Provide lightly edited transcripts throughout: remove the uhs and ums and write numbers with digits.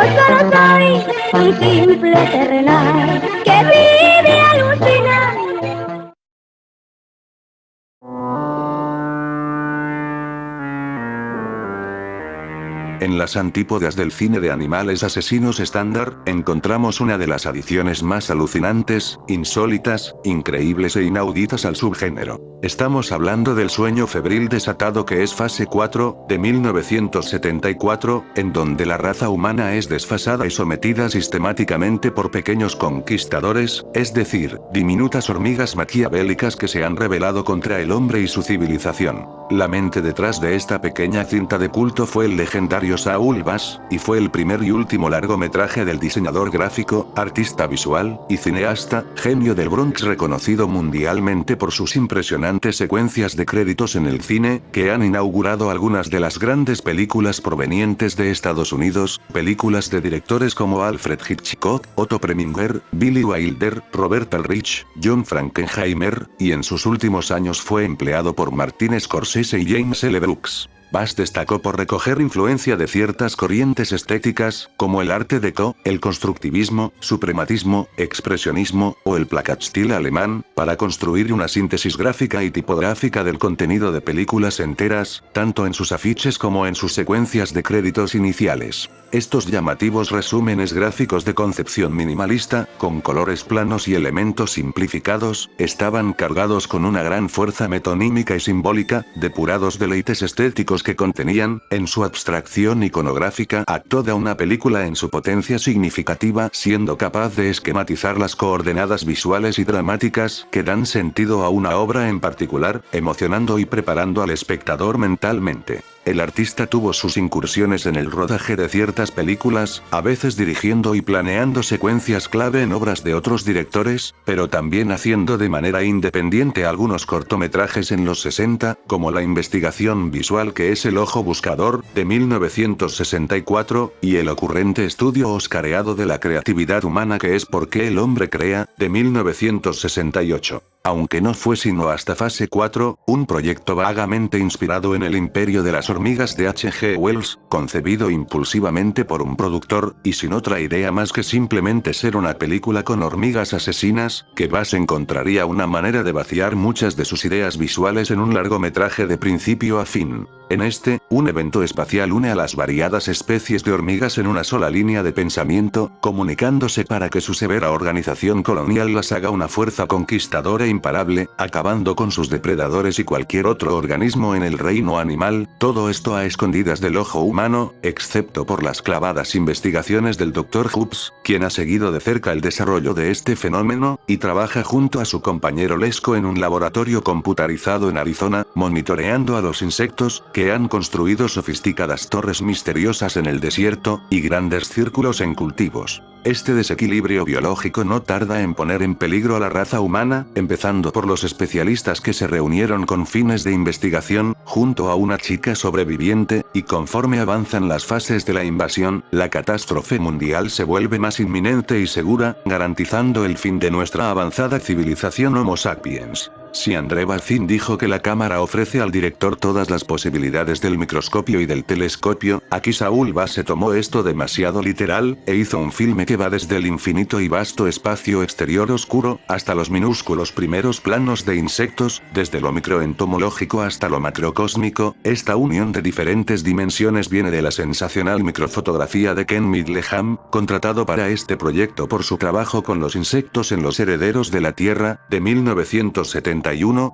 solo soy un simple terrenal que vive alucinando. En las antípodas del cine de animales asesinos estándar, encontramos una de las adiciones más alucinantes, insólitas, increíbles e inauditas al subgénero. Estamos hablando del Sueño febril desatado, que es fase 4, de 1974, en donde la raza humana es desfasada y sometida sistemáticamente por pequeños conquistadores, es decir, diminutas hormigas maquiavélicas que se han rebelado contra el hombre y su civilización. La mente detrás de esta pequeña cinta de culto fue el legendario Saul Bass, y fue el primer y último largometraje del diseñador gráfico, artista visual, y cineasta, genio del Bronx, reconocido mundialmente por sus impresionantes secuencias de créditos en el cine, que han inaugurado algunas de las grandes películas provenientes de Estados Unidos, películas de directores como Alfred Hitchcock, Otto Preminger, Billy Wilder, Robert Ulrich, John Frankenheimer, y en sus últimos años fue empleado por Martin Scorsese y James L. Brooks. Bass destacó por recoger influencia de ciertas corrientes estéticas, como el arte déco, el constructivismo, suprematismo, expresionismo, o el Plakatstil alemán, para construir una síntesis gráfica y tipográfica del contenido de películas enteras, tanto en sus afiches como en sus secuencias de créditos iniciales. Estos llamativos resúmenes gráficos de concepción minimalista, con colores planos y elementos simplificados, estaban cargados con una gran fuerza metonímica y simbólica, depurados deleites estéticos que contenían, en su abstracción iconográfica, a toda una película en su potencia significativa, siendo capaz de esquematizar las coordenadas visuales y dramáticas que dan sentido a una obra en particular, emocionando y preparando al espectador mentalmente. El artista tuvo sus incursiones en el rodaje de ciertas películas, a veces dirigiendo y planeando secuencias clave en obras de otros directores, pero también haciendo de manera independiente algunos cortometrajes en los 60, como La investigación visual, que es El ojo buscador, de 1964, y el ocurrente estudio oscareado de la creatividad humana, que es ¿Por qué el hombre crea?, de 1968. Aunque no fue sino hasta fase 4, un proyecto vagamente inspirado en El imperio de las hormigas de H.G. Wells, concebido impulsivamente por un productor, y sin otra idea más que simplemente ser una película con hormigas asesinas, que Bass encontraría una manera de vaciar muchas de sus ideas visuales en un largometraje de principio a fin. En este, un evento espacial une a las variadas especies de hormigas en una sola línea de pensamiento, comunicándose para que su severa organización colonial las haga una fuerza conquistadora imparable, acabando con sus depredadores y cualquier otro organismo en el reino animal, todo esto a escondidas del ojo humano, excepto por las clavadas investigaciones del Dr. Hobbs, quien ha seguido de cerca el desarrollo de este fenómeno, y trabaja junto a su compañero Lesko en un laboratorio computarizado en Arizona, monitoreando a los insectos, que han construido sofisticadas torres misteriosas en el desierto, y grandes círculos en cultivos. Este desequilibrio biológico no tarda en poner en peligro a la raza humana, empezando por los especialistas que se reunieron con fines de investigación, junto a una chica sobreviviente, y conforme avanzan las fases de la invasión, la catástrofe mundial se vuelve más inminente y segura, garantizando el fin de nuestra avanzada civilización Homo sapiens. Si André Bazin dijo que la cámara ofrece al director todas las posibilidades del microscopio y del telescopio, aquí Saul Bass se tomó esto demasiado literal, e hizo un filme que va desde el infinito y vasto espacio exterior oscuro, hasta los minúsculos primeros planos de insectos, desde lo microentomológico hasta lo macrocósmico. Esta unión de diferentes dimensiones viene de la sensacional microfotografía de Ken Midleham, contratado para este proyecto por su trabajo con los insectos en Los herederos de la Tierra, de 1971,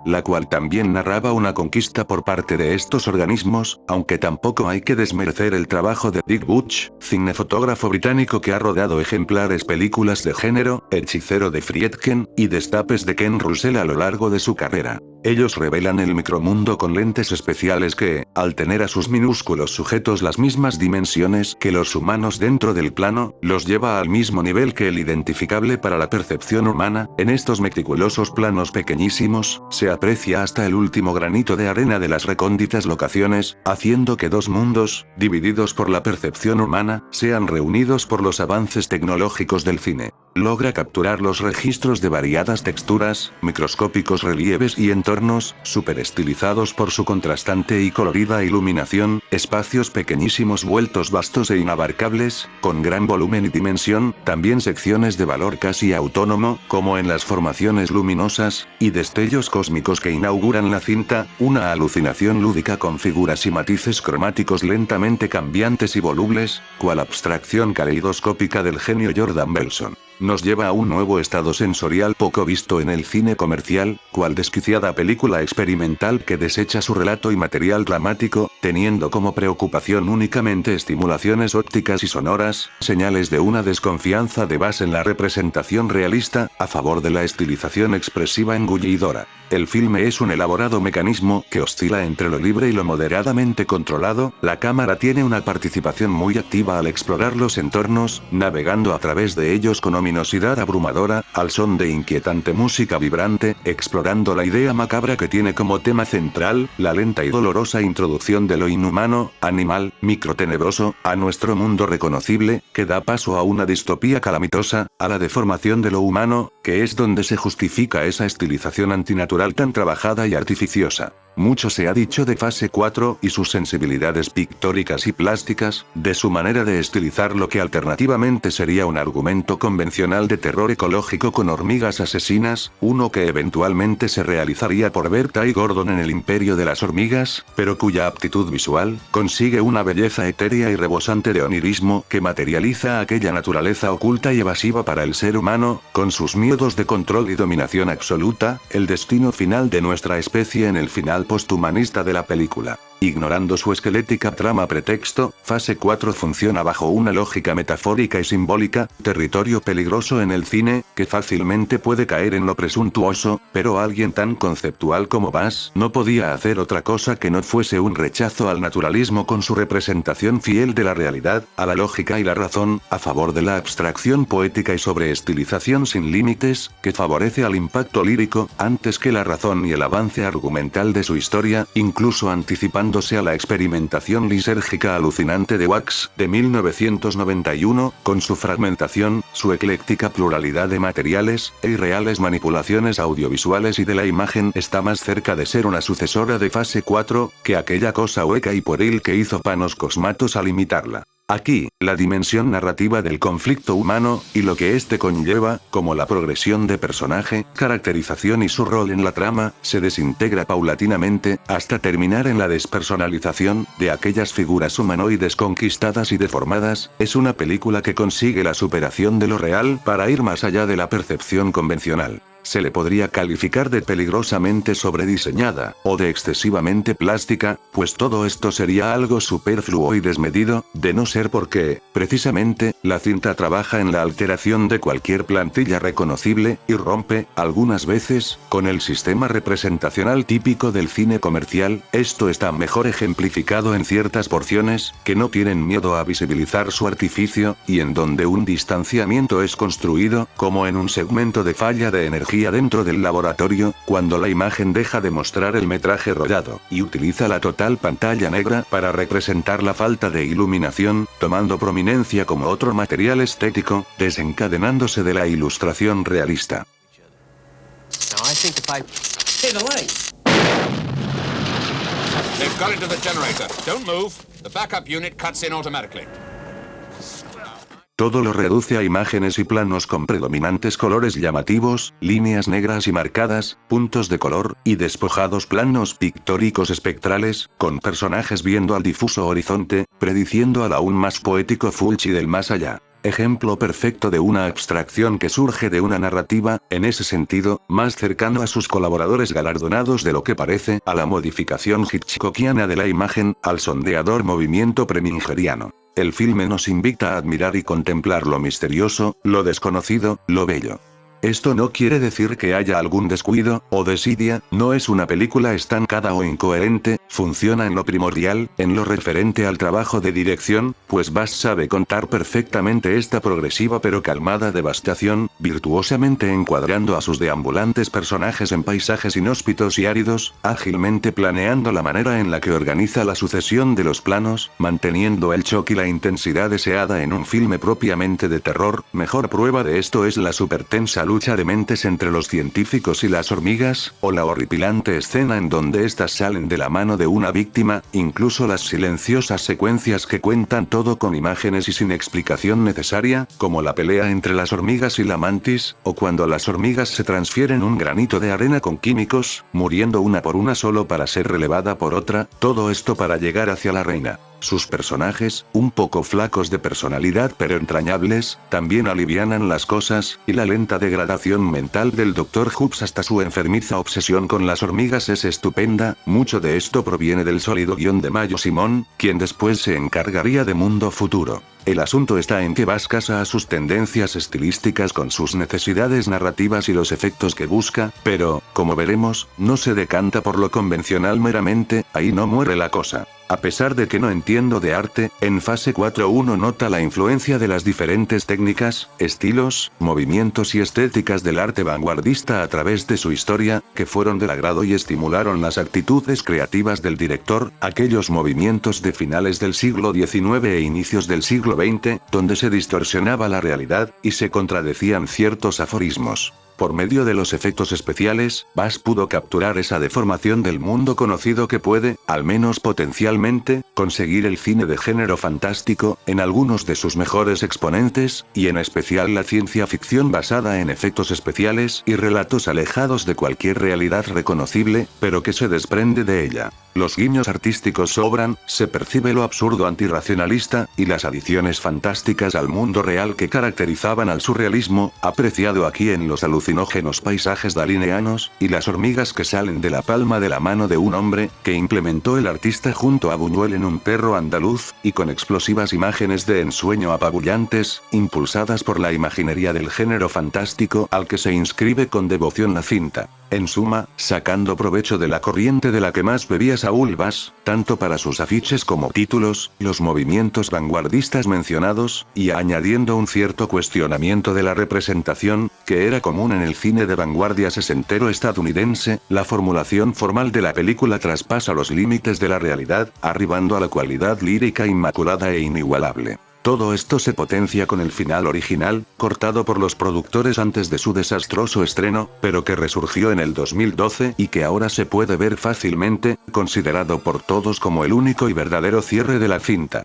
la cual también narraba una conquista por parte de estos organismos, aunque tampoco hay que desmerecer el trabajo de Dick Butch, cinefotógrafo británico que ha rodado ejemplares películas de género, Hechicero de Friedkin, y Destapes de Ken Russell a lo largo de su carrera. Ellos revelan el micromundo con lentes especiales que, al tener a sus minúsculos sujetos las mismas dimensiones que los humanos dentro del plano, los lleva al mismo nivel que el identificable para la percepción humana. En estos meticulosos planos pequeñísimos, se aprecia hasta el último granito de arena de las recónditas locaciones, haciendo que dos mundos, divididos por la percepción humana, sean reunidos por los avances tecnológicos del cine. Logra capturar los registros de variadas texturas, microscópicos relieves y entre entornos, superestilizados por su contrastante y colorida iluminación, espacios pequeñísimos vueltos vastos e inabarcables, con gran volumen y dimensión, también secciones de valor casi autónomo, como en las formaciones luminosas, y destellos cósmicos que inauguran la cinta, una alucinación lúdica con figuras y matices cromáticos lentamente cambiantes y volubles, cual abstracción caleidoscópica del genio Jordan Belson. Nos lleva a un nuevo estado sensorial poco visto en el cine comercial, cual desquiciada película experimental que desecha su relato y material dramático, teniendo como preocupación únicamente estimulaciones ópticas y sonoras, señales de una desconfianza de base en la representación realista, a favor de la estilización expresiva engullidora. El filme es un elaborado mecanismo que oscila entre lo libre y lo moderadamente controlado, la cámara tiene una participación muy activa al explorar los entornos, navegando a través de ellos con ominosidad abrumadora, al son de inquietante música vibrante, explorando la idea macabra que tiene como tema central, la lenta y dolorosa introducción de lo inhumano, animal, microtenebroso, a nuestro mundo reconocible, que da paso a una distopía calamitosa, a la deformación de lo humano, que es donde se justifica esa estilización antinatural tan trabajada y artificiosa. Mucho se ha dicho de Fase 4 y sus sensibilidades pictóricas y plásticas, de su manera de estilizar lo que alternativamente sería un argumento convencional de terror ecológico con hormigas asesinas, uno que eventualmente se realizaría por Berta y Gordon en El Imperio de las Hormigas, pero cuya aptitud visual consigue una belleza etérea y rebosante de onirismo que materializa aquella naturaleza oculta y evasiva para el ser humano, con sus miedos de control y dominación absoluta, el destino final de nuestra especie en el final posthumanista de la película. Ignorando su esquelética trama pretexto, Fase 4 funciona bajo una lógica metafórica y simbólica, territorio peligroso en el cine, que fácilmente puede caer en lo presuntuoso, pero alguien tan conceptual como Bass no podía hacer otra cosa que no fuese un rechazo al naturalismo con su representación fiel de la realidad, a la lógica y la razón, a favor de la abstracción poética y sobreestilización sin límites, que favorece al impacto lírico, antes que la razón y el avance argumental de su historia, incluso anticipando a la experimentación lisérgica alucinante de Wax, de 1991, con su fragmentación, su ecléctica pluralidad de materiales, e irreales manipulaciones audiovisuales y de la imagen está más cerca de ser una sucesora de Fase 4, que aquella cosa hueca y pueril que hizo Panos Cosmatos al imitarla. Aquí, la dimensión narrativa del conflicto humano, y lo que éste conlleva, como la progresión de personaje, caracterización y su rol en la trama, se desintegra paulatinamente, hasta terminar en la despersonalización de aquellas figuras humanoides conquistadas y deformadas. Es una película que consigue la superación de lo real para ir más allá de la percepción convencional. Se le podría calificar de peligrosamente sobrediseñada, o de excesivamente plástica, pues todo esto sería algo superfluo y desmedido, de no ser porque, precisamente, la cinta trabaja en la alteración de cualquier plantilla reconocible, y rompe, algunas veces, con el sistema representacional típico del cine comercial. Esto está mejor ejemplificado en ciertas porciones, que no tienen miedo a visibilizar su artificio, y en donde un distanciamiento es construido, como en un segmento de falla de energía dentro del laboratorio, cuando la imagen deja de mostrar el metraje rodado, y utiliza la total pantalla negra para representar la falta de iluminación, tomando prominencia como otro material estético, desencadenándose de la ilustración realista. They've got into the generator. Don't move. The backup unit cuts in automatically. Todo lo reduce a imágenes y planos con predominantes colores llamativos, líneas negras y marcadas, puntos de color, y despojados planos pictóricos espectrales, con personajes viendo al difuso horizonte, prediciendo al aún más poético Fulci del más allá. Ejemplo perfecto de una abstracción que surge de una narrativa, en ese sentido, más cercano a sus colaboradores galardonados de lo que parece a la modificación hitchcockiana de la imagen, al sondeador movimiento premingeriano. El filme nos invita a admirar y contemplar lo misterioso, lo desconocido, lo bello. Esto no quiere decir que haya algún descuido, o desidia, no es una película estancada o incoherente, funciona en lo primordial, en lo referente al trabajo de dirección, pues Bass sabe contar perfectamente esta progresiva pero calmada devastación, virtuosamente encuadrando a sus deambulantes personajes en paisajes inhóspitos y áridos, ágilmente planeando la manera en la que organiza la sucesión de los planos, manteniendo el shock y la intensidad deseada en un filme propiamente de terror. Mejor prueba de esto es la supertensa lucha de mentes entre los científicos y las hormigas, o la horripilante escena en donde éstas salen de la mano de una víctima, incluso las silenciosas secuencias que cuentan todo con imágenes y sin explicación necesaria, como la pelea entre las hormigas y la mantis, o cuando las hormigas se transfieren un granito de arena con químicos, muriendo una por una solo para ser relevada por otra, todo esto para llegar hacia la reina. Sus personajes, un poco flacos de personalidad pero entrañables, también alivianan las cosas, y la lenta degradación mental del Dr. Hoops hasta su enfermiza obsesión con las hormigas es estupenda. Mucho de esto proviene del sólido guión de Mayo Simón, quien después se encargaría de Mundo Futuro. El asunto está en que Bass casa a sus tendencias estilísticas con sus necesidades narrativas y los efectos que busca, pero, como veremos, no se decanta por lo convencional meramente. Ahí no muere la cosa. A pesar de que no entiendo de arte, en fase 4 uno nota la influencia de las diferentes técnicas, estilos, movimientos y estéticas del arte vanguardista a través de su historia, que fueron del agrado y estimularon las actitudes creativas del director, aquellos movimientos de finales del siglo XIX e inicios del siglo XX, donde se distorsionaba la realidad, y se contradecían ciertos aforismos. Por medio de los efectos especiales, Bass pudo capturar esa deformación del mundo conocido que puede, al menos potencialmente, conseguir el cine de género fantástico, en algunos de sus mejores exponentes, y en especial la ciencia ficción basada en efectos especiales y relatos alejados de cualquier realidad reconocible, pero que se desprende de ella. Los guiños artísticos sobran, se percibe lo absurdo antirracionalista, y las adiciones fantásticas al mundo real que caracterizaban al surrealismo, apreciado aquí en los alucinógenos paisajes dalineanos, y las hormigas que salen de la palma de la mano de un hombre, que implementó el artista junto a Buñuel en Un perro andaluz, y con explosivas imágenes de ensueño apabullantes, impulsadas por la imaginería del género fantástico al que se inscribe con devoción la cinta. En suma, sacando provecho de la corriente de la que más bebía Saúl Bass, tanto para sus afiches como títulos, los movimientos vanguardistas mencionados, y añadiendo un cierto cuestionamiento de la representación, que era común en el cine de vanguardia sesentero estadounidense, la formulación formal de la película traspasa los límites de la realidad, arribando a la cualidad lírica inmaculada e inigualable. Todo esto se potencia con el final original, cortado por los productores antes de su desastroso estreno, pero que resurgió en el 2012 y que ahora se puede ver fácilmente, considerado por todos como el único y verdadero cierre de la cinta.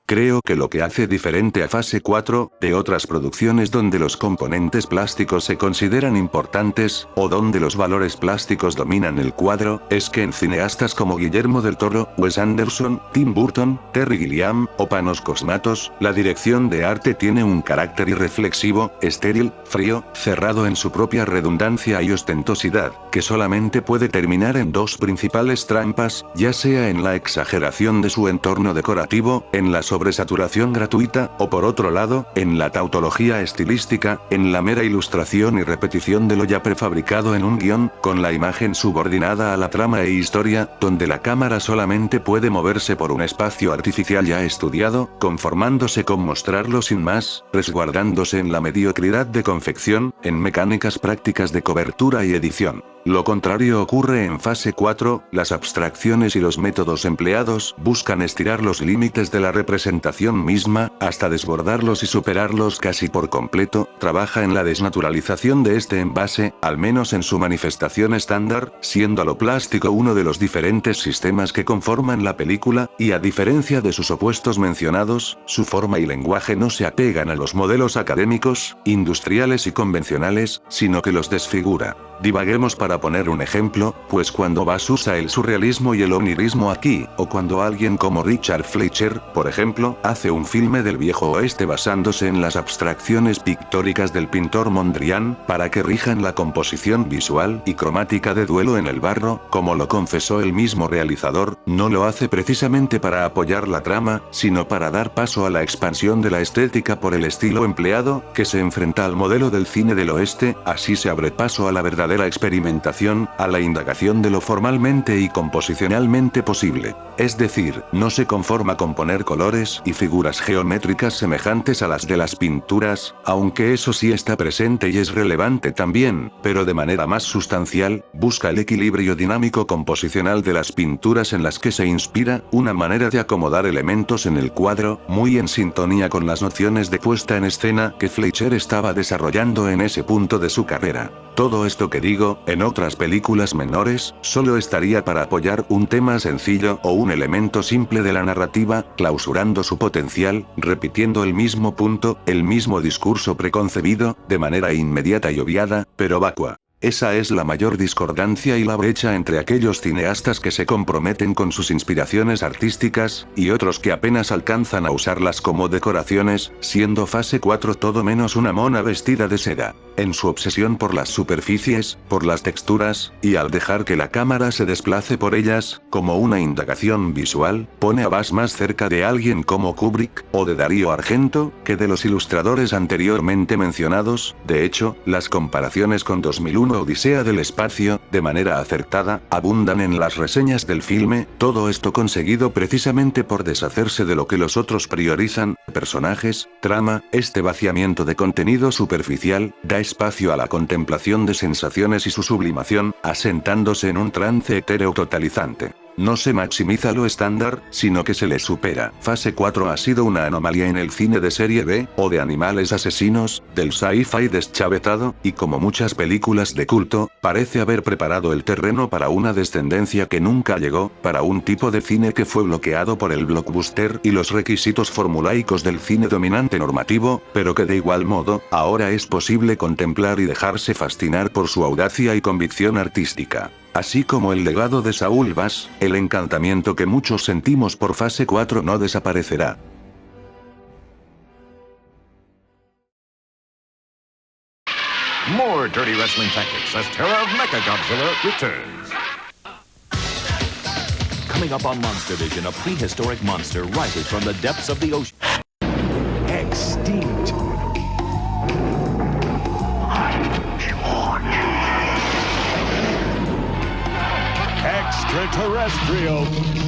Creo que lo que hace diferente a fase 4, de otras producciones donde los componentes plásticos se consideran importantes, o donde los valores plásticos dominan el cuadro, es que en cineastas como Guillermo del Toro, Wes Anderson, Tim Burton, Terry Gilliam, o Panos Cosmatos, la dirección de arte tiene un carácter irreflexivo, estéril, frío, cerrado en su propia redundancia y ostentosidad, que solamente puede terminar en dos principales trampas, ya sea en la exageración de su entorno decorativo, en la sobresaturación gratuita, o por otro lado, en la tautología estilística, en la mera ilustración y repetición de lo ya prefabricado en un guión, con la imagen subordinada a la trama e historia, donde la cámara solamente puede moverse por un espacio artificial ya estudiado, conformándose con mostrarlo sin más, resguardándose en la mediocridad de confección, en mecánicas prácticas de cobertura y edición. Lo contrario ocurre en fase 4, las abstracciones y los métodos empleados buscan estirar los límites de la representación misma, hasta desbordarlos y superarlos casi por completo, trabaja en la desnaturalización de este envase, al menos en su manifestación estándar, siendo a lo plástico uno de los diferentes sistemas que conforman la película, y a diferencia de sus opuestos mencionados, su forma y lenguaje no se apegan a los modelos académicos, industriales y convencionales, sino que los desfigura. Divaguemos para poner un ejemplo, pues cuando Bass usa el surrealismo y el onirismo aquí, o cuando alguien como Richard Fleischer, por ejemplo, hace un filme del viejo oeste basándose en las abstracciones pictóricas del pintor Mondrian, para que rijan la composición visual y cromática de Duelo en el barro, como lo confesó el mismo realizador, no lo hace precisamente para apoyar la trama, sino para dar paso a la expansión de la estética por el estilo empleado, que se enfrenta al modelo del cine del oeste, así se abre paso a la verdadera experimentación, a la indagación de lo formalmente y composicionalmente posible. Es decir, no se conforma con poner colores y figuras geométricas semejantes a las de las pinturas, aunque eso sí está presente y es relevante también, pero de manera más sustancial, busca el equilibrio dinámico composicional de las pinturas en las que se inspira, una manera de acomodar elementos en el cuadro, muy en sintonía con las nociones de puesta en escena que Fleischer estaba desarrollando en ese punto de su carrera. Todo esto que digo, en otras películas menores, solo estaría para apoyar un tema sencillo o un elemento simple de la narrativa, clausurando su potencial, repitiendo el mismo punto, el mismo discurso preconcebido, de manera inmediata y obviada, pero vacua. Esa es la mayor discordancia y la brecha entre aquellos cineastas que se comprometen con sus inspiraciones artísticas, y otros que apenas alcanzan a usarlas como decoraciones, siendo fase 4 todo menos una mona vestida de seda. En su obsesión por las superficies, por las texturas, y al dejar que la cámara se desplace por ellas, como una indagación visual, pone a Bass más cerca de alguien como Kubrick, o de Darío Argento, que de los ilustradores anteriormente mencionados. De hecho, las comparaciones con 2001 Odisea del espacio, de manera acertada, abundan en las reseñas del filme, todo esto conseguido precisamente por deshacerse de lo que los otros priorizan, personajes, trama. Este vaciamiento de contenido superficial, da espacio a la contemplación de sensaciones y su sublimación, asentándose en un trance etéreo totalizante. No se maximiza lo estándar, sino que se le supera. Fase 4 ha sido una anomalía en el cine de serie B, o de animales asesinos, del sci-fi deschavetado, y como muchas películas de culto, parece haber preparado el terreno para una descendencia que nunca llegó, para un tipo de cine que fue bloqueado por el blockbuster y los requisitos formulaicos del cine dominante normativo, pero que de igual modo, ahora es posible contemplar y dejarse fascinar por su audacia y convicción artística. Así como el legado de Saul Bass, el encantamiento que muchos sentimos por fase 4 no desaparecerá. More dirty wrestling tactics as Terror of Mechagodzilla returns. Coming up on Monster Vision, a prehistoric monster rises from the depths of the ocean. Extinct. Extraterrestrial.